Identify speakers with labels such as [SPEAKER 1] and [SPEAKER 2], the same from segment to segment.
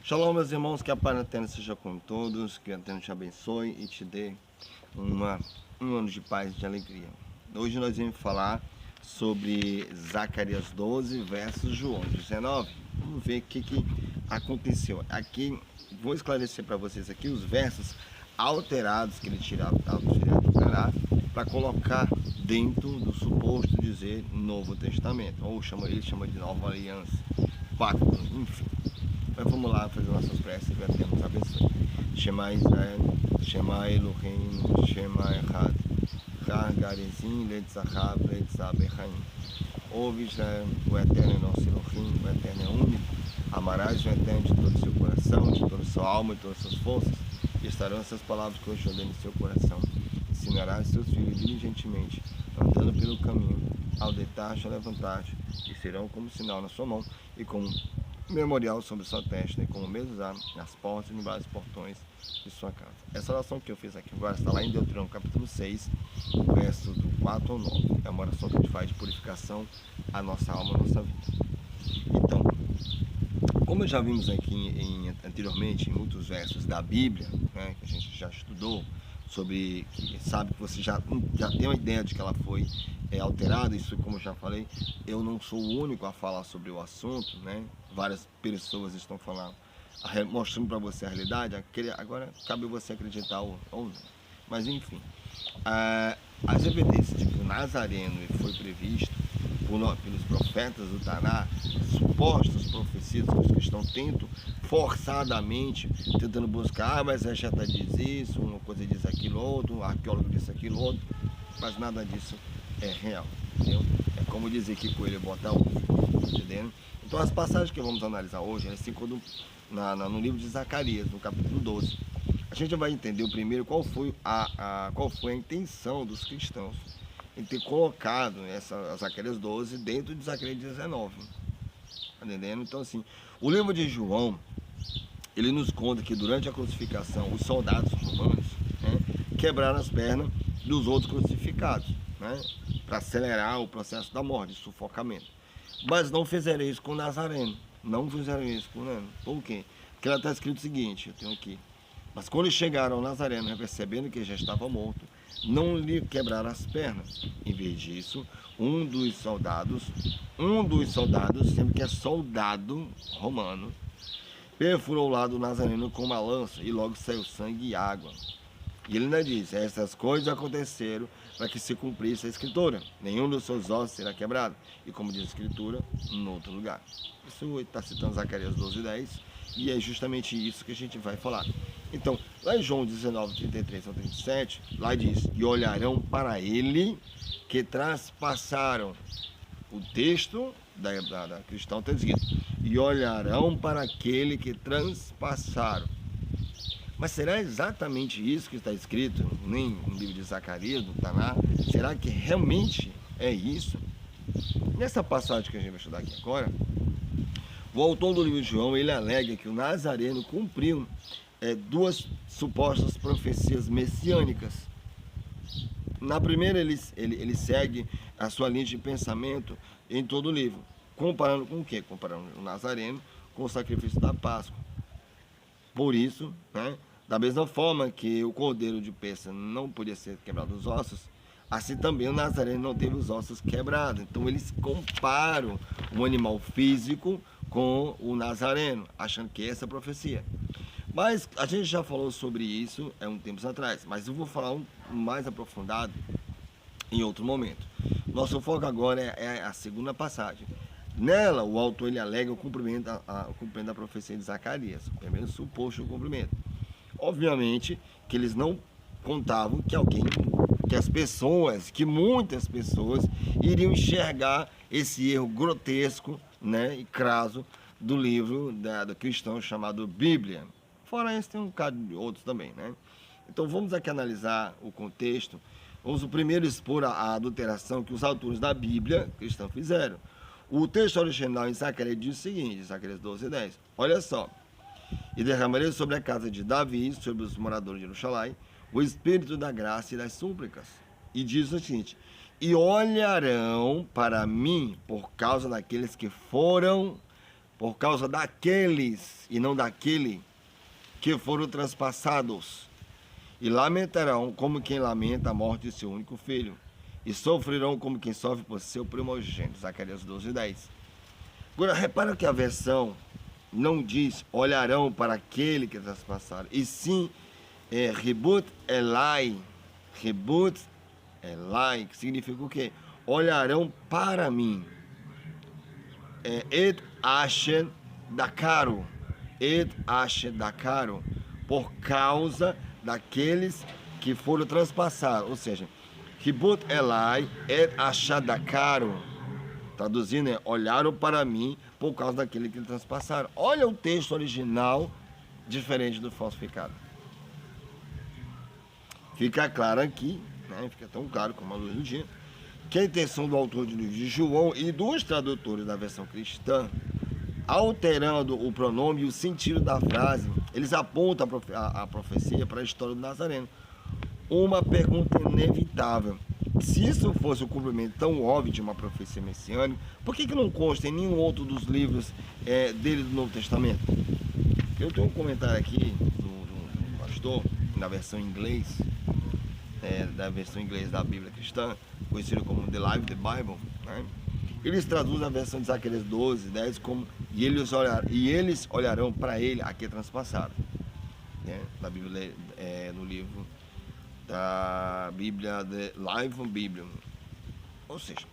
[SPEAKER 1] Shalom, meus irmãos, que a paz eterna seja com todos, que a eterno te abençoe e te dê um ano de paz e de alegria. Hoje nós vamos falar sobre Zacarias 12 versus João 19. Vamos ver o que aconteceu. Aqui, vou esclarecer para vocês aqui os versos alterados que ele tirou do Pará para colocar dentro do suposto dizer Novo Testamento, ou ele chama de Nova Aliança, Pacto, enfim. Mas vamos lá fazer nossas preces, que Deus nos abençoe. Shema Israel, Shema Elohim, Shema Echad, Char Garizim, Letzachav, Letzabechaim. Ouve Israel, o Eterno é nosso Elohim, o Eterno é único. Amarás o Eterno de todo o seu coração, de toda a sua alma e todas as suas forças. E estarão essas palavras que hoje ordeno no seu coração. Ensinarás seus filhos diligentemente, andando pelo caminho, ao deitar-te, ao levantar-te, e serão como sinal na sua mão e como memorial sobre sua testa, e como mesuzar nas portas e nos vários portões de sua casa. Essa oração que eu fiz aqui agora está lá em Deuteronômio capítulo 6, verso do 4 ao 9. É uma oração que a gente faz de purificação à nossa alma, à nossa vida. Então, como já vimos aqui anteriormente em muitos versos da Bíblia, né, que a gente já estudou, sobre, que sabe que você já tem uma ideia de que ela foi alterada. Isso, como eu já falei, eu não sou o único a falar sobre o assunto, né? Várias pessoas estão falando, mostrando para você a realidade. Agora cabe você acreditar ou não. Mas enfim, as evidências de que o Nazareno foi previsto pelos profetas do Taná, supostas profecias que os cristãos tentam forçadamente, tentando buscar, mas a Jeta diz isso, uma coisa diz aquilo outro, um arqueólogo diz aquilo outro, mas nada disso é real, entendeu? É como dizer que coelho bota ovo, entendendo? Então as passagens que vamos analisar hoje, elas se encontram no livro de Zacarias, no capítulo 12. A gente vai entender primeiro qual foi a intenção dos cristãos em ter colocado Zacarias 12 dentro de Zacarias 19. Entendendo? Então, assim, o livro de João, ele nos conta que durante a crucificação, os soldados romanos, né, quebraram as pernas dos outros crucificados, né, para acelerar o processo da morte, de sufocamento. Mas não fizeram isso com o Nazareno. Não fizeram isso com o Nazareno. Por quê? Porque lá está escrito o seguinte, eu tenho aqui. Mas quando eles chegaram ao Nazareno, percebendo que ele já estava morto, não lhe quebraram as pernas. Em vez disso, um dos soldados, sempre que é soldado romano, perfurou o lado do Nazareno com uma lança e logo saiu sangue e água. E ele ainda diz: essas coisas aconteceram para que se cumprisse a escritura. Nenhum dos seus ossos será quebrado. E como diz a escritura, em outro lugar. Isso está citando Zacarias 12:10. E é justamente isso que a gente vai falar. Então, lá em João 19, 33 ao 37, lá diz: e olharão para ele que traspassaram. O texto da cristão está escrito: e olharão para aquele que transpassaram. Mas será exatamente isso que está escrito no livro de Zacarias, do Taná? Será que realmente é isso? Nessa passagem que a gente vai estudar aqui agora, o autor do livro de João, ele alega que o Nazareno cumpriu duas supostas profecias messiânicas. Na primeira, ele segue a sua linha de pensamento em todo o livro. Comparando com o quê? Comparando o Nazareno com o sacrifício da Páscoa. Por isso, né, da mesma forma que o cordeiro de Pêssego não podia ser quebrado os ossos, assim também o Nazareno não teve os ossos quebrados. Então eles comparam o animal físico com o Nazareno, achando que essa é a profecia. Mas a gente já falou sobre isso um tempo atrás, mas eu vou falar mais aprofundado em outro momento. Nosso foco agora é a segunda passagem. Nela, o autor ele alega o cumprimento da profecia de Zacarias, pelo menos suposto o cumprimento. Obviamente que eles não contavam que muitas pessoas iriam enxergar esse erro grotesco, né, e crasso do livro do cristão chamado Bíblia. Fora isso, tem um bocado de outros também, né? Então vamos aqui analisar o contexto. Vamos primeiro expor a adulteração que os autores da Bíblia cristã fizeram. O texto original em Zacarias diz o seguinte, Zacarias 12:10. Olha só. E derramarei sobre a casa de Davi, sobre os moradores de Jerusalém, o espírito da graça e das súplicas. E diz o seguinte: e olharão para mim por causa daqueles que foram por causa daqueles, e não daquele, que foram transpassados, e lamentarão como quem lamenta a morte de seu único filho, e sofrerão como quem sofre por seu primogênito. Zacarias 12:10. Agora, repara que a versão não diz olharão para aquele que transpassaram, e sim Rebut Elai, que significa o quê? Olharão para mim. Et Asher Dakaro, por causa daqueles que foram transpassados, ou seja, Rebut Elai et Asher Dakaro, traduzindo olharam para mim por causa daquele que transpassaram. Olha o texto original, diferente do falsificado. Fica claro aqui, né? Fica tão claro como a luz do dia, que a intenção do autor de João e dos tradutores da versão cristã, alterando o pronome e o sentido da frase, eles apontam a profecia para a história do Nazareno. Uma pergunta inevitável: se isso fosse o cumprimento tão óbvio de uma profecia messiânica, por que não consta em nenhum outro dos livros dele do Novo Testamento? Eu tenho um comentário aqui do pastor, na versão em inglês, da versão em inglês da Bíblia cristã, conhecido como The Live, The Bible, né? Eles traduzem a versão de Zacarias 12:10 como e eles olharão para ele a que transpassaram, né? Da Bíblia, no livro da Bíblia, The Live Bible. Ou seja,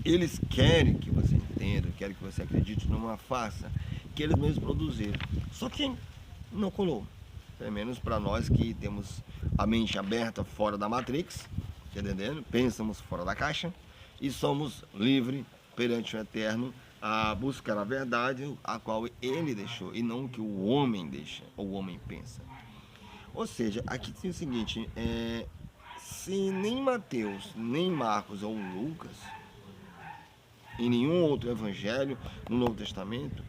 [SPEAKER 1] eles querem que você entenda, querem que você acredite numa farsa que eles mesmos produziram, só que não colou. Pelo menos para nós que temos a mente aberta fora da Matrix, tá entendendo? Pensamos fora da caixa e somos livres perante o Eterno a buscar a verdade, a qual ele deixou, e não o que o homem deixa, ou o homem pensa. Ou seja, aqui tem o seguinte, se nem Mateus, nem Marcos ou Lucas, e nenhum outro evangelho no Novo Testamento,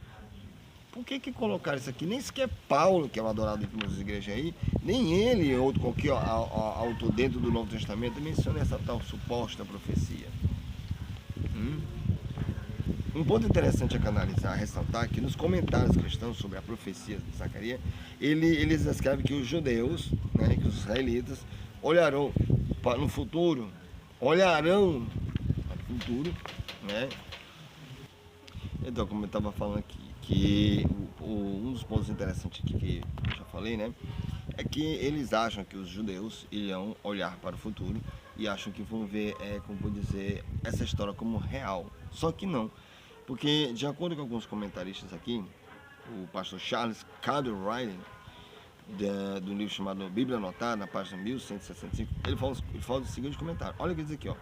[SPEAKER 1] por que colocaram isso aqui? Nem sequer Paulo, que é o adorado de muitas igrejas aí, nem ele ou outro qualquer autor dentro do Novo Testamento menciona essa tal suposta profecia. Um ponto interessante a canalizar, a ressaltar, que nos comentários cristãos sobre a profecia de Zacarias, eles escrevem que os judeus, né, que os israelitas, olharão para o futuro, né? Então, como eu estava falando aqui, que um dos pontos interessantes aqui que eu já falei, né, é que eles acham que os judeus irão olhar para o futuro e acham que vão ver, como vou dizer, essa história como real. Só que não, porque de acordo com alguns comentaristas aqui, o pastor Charles Cadwell, do livro chamado Bíblia Anotada, na página 1165, ele fala o seguinte comentário. Olha o que diz aqui, ó.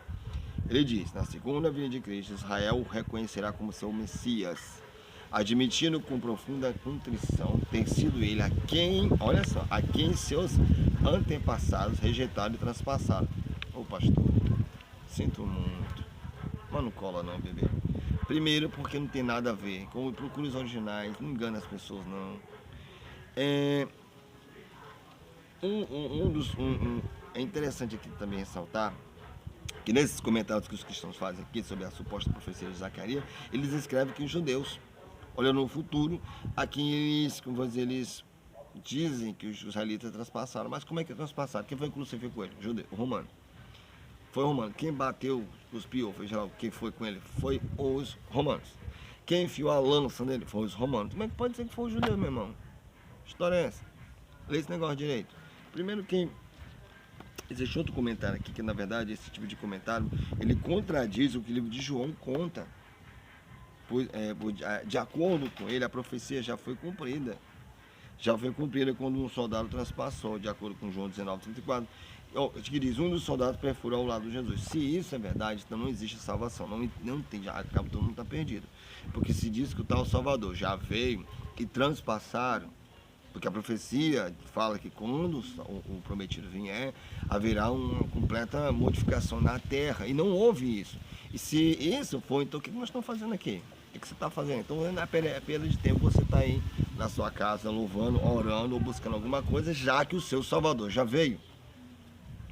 [SPEAKER 1] Ele diz: na segunda vinda de Cristo, Israel o reconhecerá como seu Messias, admitindo com profunda contrição ter sido ele a quem, olha só, a quem seus antepassados rejeitaram e transpassaram. Ô pastor, sinto muito, mas não cola não, bebê. Primeiro porque não tem nada a ver, como procura os originais, não engana as pessoas não. É interessante aqui também ressaltar que nesses comentários que os cristãos fazem aqui sobre a suposta profecia de Zacarias, eles escrevem que os judeus, olhando no futuro, aqui eles dizem que os israelitas transpassaram. Mas como é que transpassaram? Quem foi que crucificou ele? Judeu, o romano. Foi o romano. Quem bateu, cuspiu, foi geral, quem foi com ele? Foi os romanos. Quem enfiou a lança nele? Foi os romanos. Como é que pode ser que foi o judeu, meu irmão? Que história é essa? Lê esse negócio direito. Primeiro que existe outro comentário aqui, que na verdade esse tipo de comentário, ele contradiz o que o livro de João conta. De acordo com ele, a profecia já foi cumprida. Já foi cumprida quando um soldado transpassou, de acordo com João 19:34. Que diz, um dos soldados perfurou ao lado de Jesus. Se isso é verdade, então não existe salvação. Não tem, já acaba, todo mundo está perdido. Porque se diz que o tal Salvador já veio e transpassaram, porque a profecia fala que quando o prometido vier, haverá uma completa modificação na terra. E não houve isso. E se isso for, então o que nós estamos fazendo aqui? O que você está fazendo? Então não é perda de tempo você está aí na sua casa louvando, orando ou buscando alguma coisa, já que o seu Salvador já veio.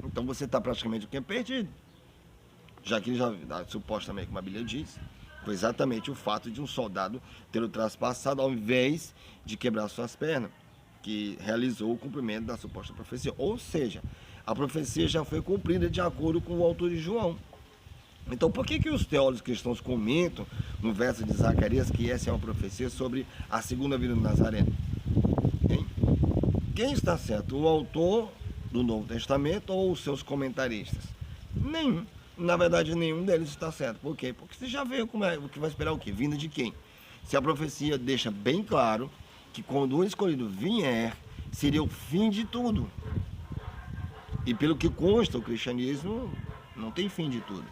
[SPEAKER 1] Então você está praticamente o que é perdido. Já que ele já, supostamente, como a Bíblia diz, Foi exatamente o fato de um soldado ter o traspassado ao invés de quebrar suas pernas, que realizou o cumprimento da suposta profecia. Ou seja, a profecia já foi cumprida de acordo com o autor de João. Então, por que os teólogos cristãos comentam no verso de Zacarias que essa é uma profecia sobre a segunda vinda do Nazareno? Quem está certo? O autor do Novo Testamento ou os seus comentaristas? Nenhum. Na verdade, nenhum deles está certo. Por quê? Porque você já vê o que vai esperar o quê? Vinda de quem? Se a profecia deixa bem claro que quando o escolhido vier, seria o fim de tudo. E pelo que consta, o cristianismo não tem fim de tudo.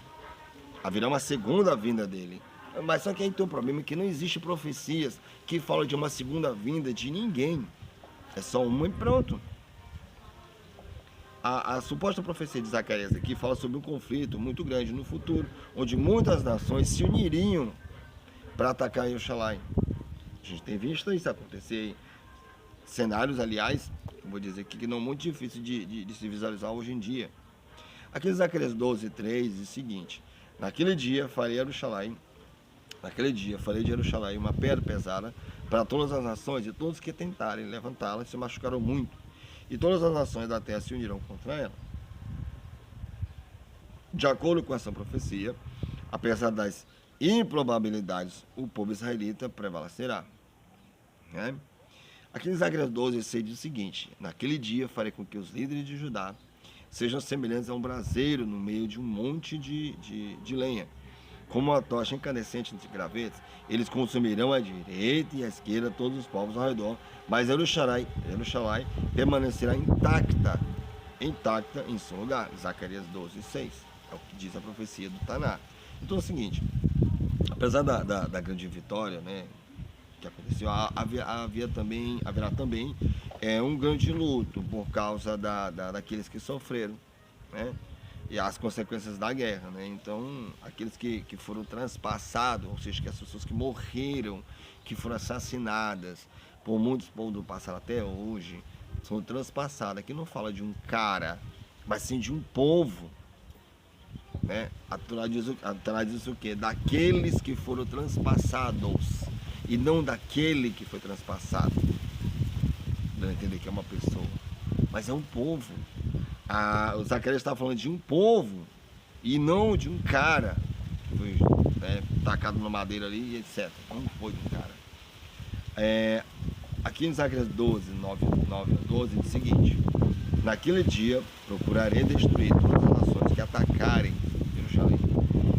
[SPEAKER 1] Haverá uma segunda vinda dele. Mas só que aí tem um problema que não existe profecias que falam de uma segunda vinda de ninguém. É só uma e pronto. A suposta profecia de Zacarias aqui fala sobre um conflito muito grande no futuro, onde muitas nações se uniriam para atacar Jerusalém. A gente tem visto isso acontecer. Cenários, aliás, vou dizer aqui, que não muito difícil de se visualizar hoje em dia. Aqui em Zacarias 12:3 diz o seguinte: naquele dia farei de Jerusalém uma pedra pesada para todas as nações, e todos que tentarem levantá-la se machucaram muito, e todas as nações da terra se unirão contra ela. De acordo com essa profecia, apesar das improbabilidades, o povo israelita prevalecerá. Né? Aqui em Zacarias 12:6 diz o seguinte: naquele dia farei com que os líderes de Judá sejam semelhantes a um braseiro no meio de um monte de lenha. Como uma tocha incandescente entre gravetos, eles consumirão à direita e à esquerda todos os povos ao redor, mas Jerusalém permanecerá intacta em seu lugar. Zacarias 12:6 é o que diz a profecia do Taná. Então é o seguinte: apesar da grande vitória, né, que aconteceu, haverá também um grande luto por causa daqueles que sofreram, né? E as consequências da guerra, né? Então, aqueles que foram transpassados, ou seja, que as pessoas que morreram, que foram assassinadas, por muitos povos do passado até hoje, são transpassadas. Aqui não fala de um cara, mas sim de um povo, né? A Torá diz o quê? Daqueles que foram transpassados, e não daquele que foi transpassado. Para entender que é uma pessoa, mas é um povo. O Zacarias está falando de um povo e não de um cara que foi tacado na madeira ali e etc. Não foi de um cara. Aqui em Zacarias 12:9-12 diz o seguinte: naquele dia procurarei destruir todas as nações que atacarem Jerusalém,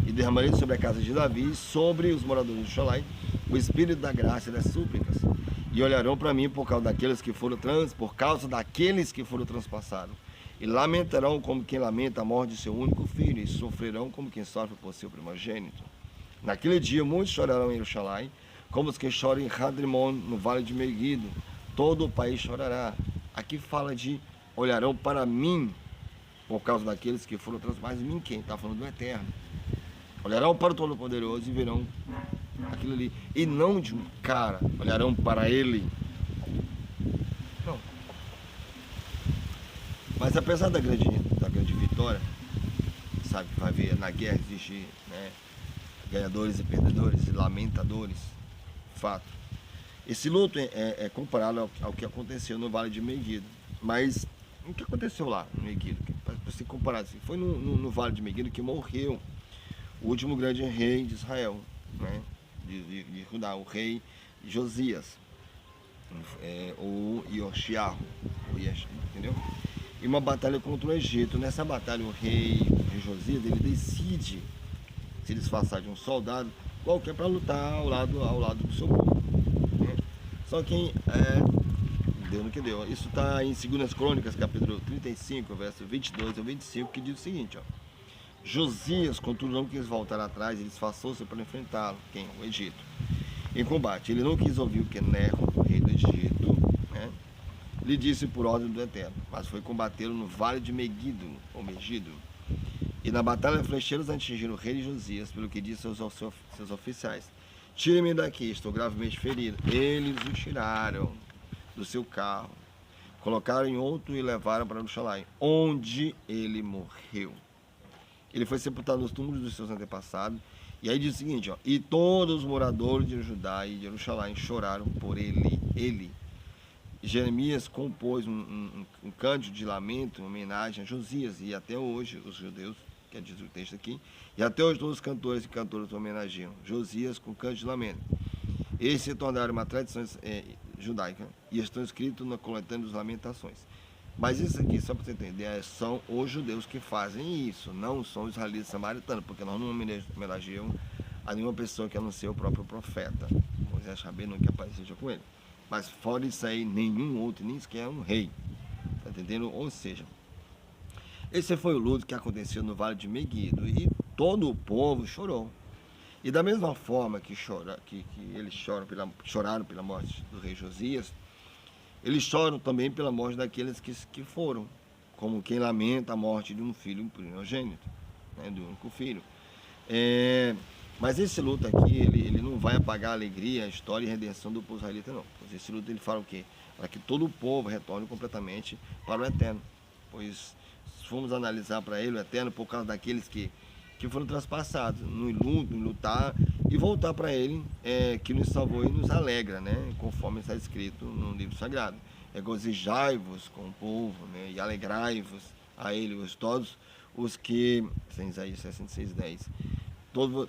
[SPEAKER 1] e derramarei sobre a casa de Davi e sobre os moradores de Jerusalém o espírito da graça e das súplicas, e olharão para mim por causa daqueles que foram transpassados, e lamentarão como quem lamenta a morte de seu único filho, e sofrerão como quem sofre por seu primogênito. Naquele dia muitos chorarão em Jerusalém, como os que choram em Hadrimon, no vale de Megido. Todo o país chorará. Aqui fala de olharão para mim por causa daqueles que foram transpassados. Mas mim quem? Está falando do Eterno. Olharão para o Todo-Poderoso e verão aquilo ali, e não de um cara. Olharão para ele. Não. Mas apesar da grande vitória, sabe que vai haver na guerra, existe, né, ganhadores e perdedores e lamentadores, fato. Esse luto é comparado ao que aconteceu no Vale de Megido. Mas o que aconteceu lá no Megido? Para se comparar assim, foi no Vale de Megido que morreu o último grande rei de Israel, né, de Judá, o rei Josias, ou Yoshiahu, entendeu? E uma batalha contra o Egito. Nessa batalha o rei Josias, ele decide se disfarçar de um soldado qualquer para lutar ao lado do seu povo, né? Só que deu no que deu. Isso está em 2 Crônicas, capítulo 35, verso 22-25, que diz o seguinte, ó: Josias, contudo, não quis voltar atrás e disfarçou-se para enfrentá-lo, quem? O Egito, em combate. Ele não quis ouvir o que Neco, o rei do Egito, né, lhe disse por ordem do Eterno, mas foi combatê-lo no vale de Megido, ou Megido. E na batalha flecheiros atingiram o rei de Josias, pelo que disse aos seus oficiais: tire-me daqui, estou gravemente ferido. Eles o tiraram do seu carro, colocaram em outro e levaram para Jerusalém, onde ele morreu. Ele foi sepultado nos túmulos dos seus antepassados, E aí diz o seguinte, ó, e todos os moradores de Judá e de Jerusalém choraram por ele. Jeremias compôs um cântico de lamento em homenagem a Josias, e até hoje os judeus, que diz o texto aqui, e até hoje todos os cantores e cantoras homenageiam Josias com cântico de lamento. Eles se tornaram uma tradição judaica e estão escritos na coletânea dos Lamentações. Mas isso aqui, só para você entender, são os judeus que fazem isso, não são os israelitas samaritanos, porque nós não homenageamos a nenhuma pessoa que a não ser o próprio profeta. Moisés Rabbeinu nunca apareceu com ele. Mas fora isso aí, nenhum outro, nem sequer um rei. Tá entendendo? Ou seja, esse foi o luto que aconteceu no Vale de Meguido e todo o povo chorou. E da mesma forma que eles choraram pela morte do rei Josias, eles choram também pela morte daqueles que foram, como quem lamenta a morte de um filho primogênito, né, do único filho. Mas esse luto aqui, ele não vai apagar a alegria, a história e a redenção do povo israelita, não. Pois esse luto ele fala o quê? Para que todo o povo retorne completamente para o eterno. Pois se formos analisar para ele o eterno, por causa daqueles que foram traspassados no luto, em lutar e voltar para ele, que nos salvou e nos alegra, né? Conforme está escrito no livro sagrado. Regozijai-vos com o povo, né? E alegrai-vos a ele, todos os que, em Isaías 66:10,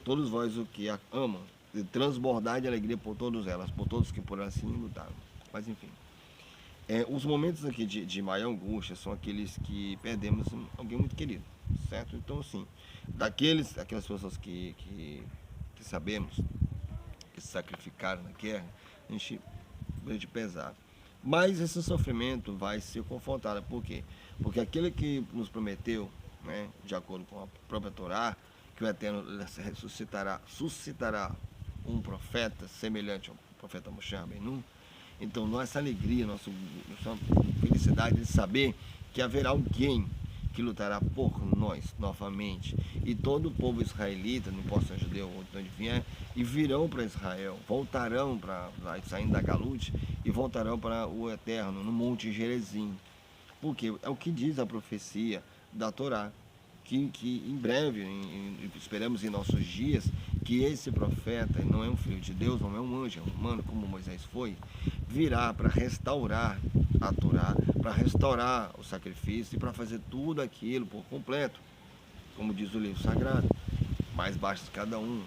[SPEAKER 1] todos vós o que a amam, de transbordar de alegria por todas elas, por todos que por assim lutaram. Mas enfim, os momentos aqui de maior angústia são aqueles que perdemos alguém muito querido, certo? Então assim, aquelas pessoas que sabemos que se sacrificaram na guerra, a gente pesar. Mas esse sofrimento vai ser confrontado. Por quê? Porque aquele que nos prometeu, né, de acordo com a própria Torá, que o Eterno suscitará um profeta semelhante ao profeta Moshe Rabbeinu. Então, nossa alegria, nossa felicidade de saber que haverá alguém que lutará por nós novamente, e todo o povo israelita, não importa se é judeu ou de onde vier, e virão para Israel, voltarão saindo da Galute e voltarão para o Eterno, no Monte Gerizim. Porque é o que diz a profecia da Torá, que em breve, esperamos em nossos dias, que esse profeta não é um filho de Deus, não é um anjo, é um humano como Moisés foi, virá para restaurar a Torá, para restaurar o sacrifício e para fazer tudo aquilo por completo, como diz o livro sagrado. Mais basta cada um.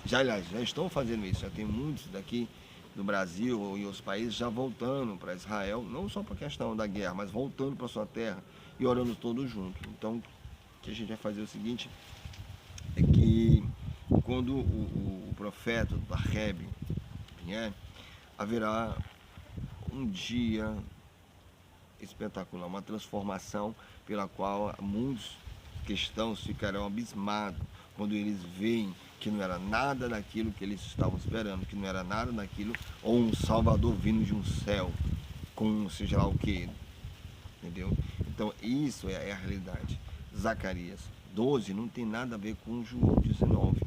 [SPEAKER 1] Já estão fazendo isso, já tem muitos daqui do Brasil e outros países já voltando para Israel, não só para a questão da guerra, mas voltando para sua terra e orando todos juntos. Então, o que a gente vai fazer é o seguinte, é que quando o profeta do Arrebe vier, haverá um dia espetacular, uma transformação pela qual muitos cristãos ficarão abismados quando eles veem que não era nada daquilo que eles estavam esperando, que não era nada daquilo, ou um Salvador vindo de um céu, com seja lá o que, entendeu? Então isso é a realidade. Zacarias 12 não tem nada a ver com João 19.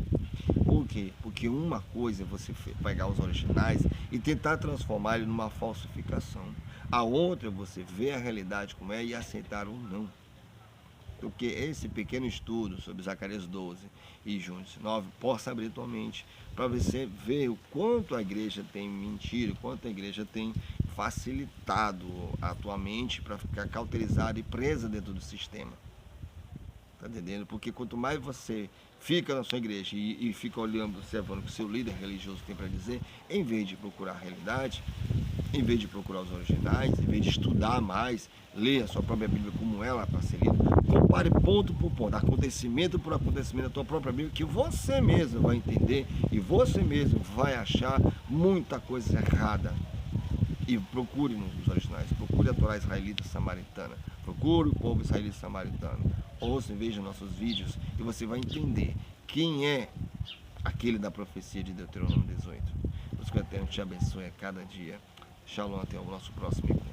[SPEAKER 1] Por quê? Porque uma coisa é você pegar os originais e tentar transformar ele numa falsificação. A outra é você ver a realidade como é e aceitar ou não. Porque esse pequeno estudo sobre Zacarias 12 e João 19 possa abrir tua mente para você ver o quanto a igreja tem mentido, o quanto a igreja tem facilitado a tua mente para ficar cauterizada e presa dentro do sistema. Tá entendendo? Porque quanto mais você fica na sua igreja e fica olhando, observando o que o seu líder religioso tem para dizer, em vez de procurar a realidade, em vez de procurar os originais, em vez de estudar mais, ler a sua própria Bíblia como ela para ser lida, compare ponto por ponto, acontecimento por acontecimento da tua própria Bíblia, que você mesmo vai entender e você mesmo vai achar muita coisa errada. E procure nos originais, procure a Torá israelita samaritana, procure o povo israelita samaritano, ouça e veja nossos vídeos e você vai entender quem é aquele da profecia de Deuteronômio 18. Deus que o Eterno te abençoe a cada dia. Shalom, até o nosso próximo encontro.